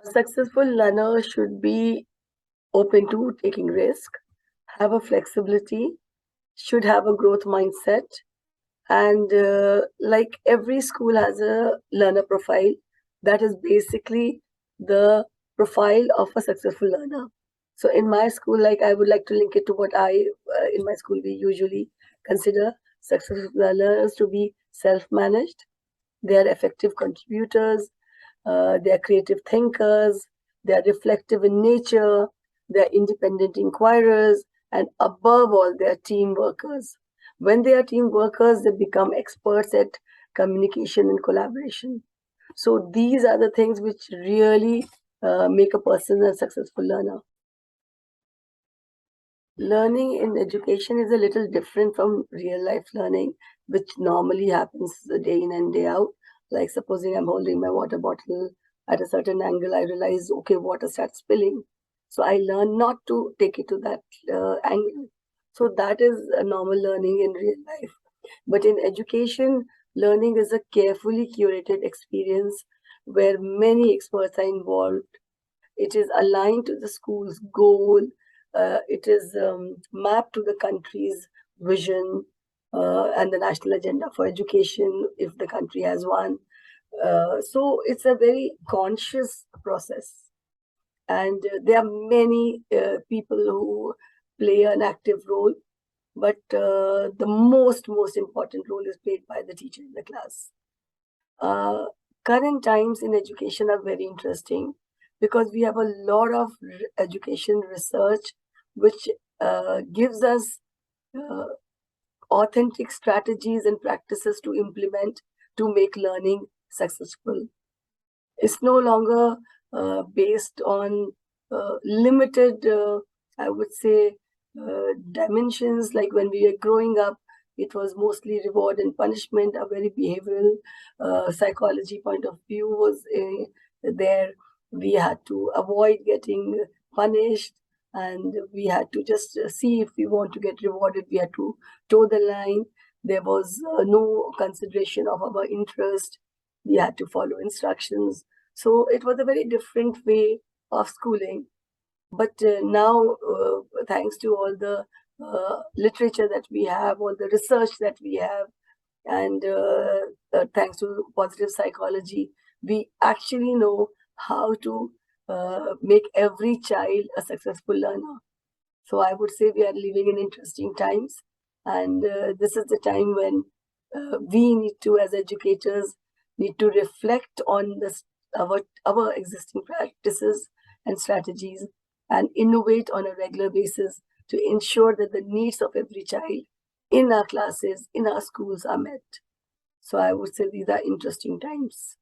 A successful learner should be open to taking risk, have a flexibility, should have a growth mindset, and like every school has a learner profile that is basically the profile of a successful learner. So in my school, like I would like to link it to what I in my school we usually consider successful learners to be self-managed. They are effective contributors, they are creative thinkers, they are reflective in nature, they are independent inquirers, and above all, they are team workers. When they are team workers, they become experts at communication and collaboration. So these are the things which really make a person a successful learner. Learning in education is a little different from real life learning, which normally happens day in and day out. Like supposing I'm holding my water bottle at a certain angle, I realize, okay, water starts spilling. So I learn not to take it to that angle. So that is a normal learning in real life. But in education, learning is a carefully curated experience where many experts are involved. It is aligned to the school's goal. It is mapped to the country's vision and the national agenda for education, if the country has one. So it's a very conscious process. And there are many people who play an active role, but the most important role is played by the teacher in the class. Uh, Current times in education are very interesting because we have a lot of education research which gives us uh, authentic strategies and practices to implement to make learning successful. It's no longer based on limited, I would say, dimensions. Like when we were growing up, it was mostly reward and punishment. A very behavioral psychology point of view was there. We had to avoid getting punished, and we had to just see if we want to get rewarded. We had to toe the line. There was no consideration of our interest. We had to follow instructions. So it was a very different way of schooling. But now, thanks to all the literature that we have, all the research that we have, and thanks to positive psychology, we actually know how to make every child a successful learner. So I would say we are living in interesting times, and this is the time when we need to, as educators, need to reflect on this our existing practices and strategies, and innovate on a regular basis to ensure that the needs of every child in our classes, in our schools, are met. So I would say these are interesting times.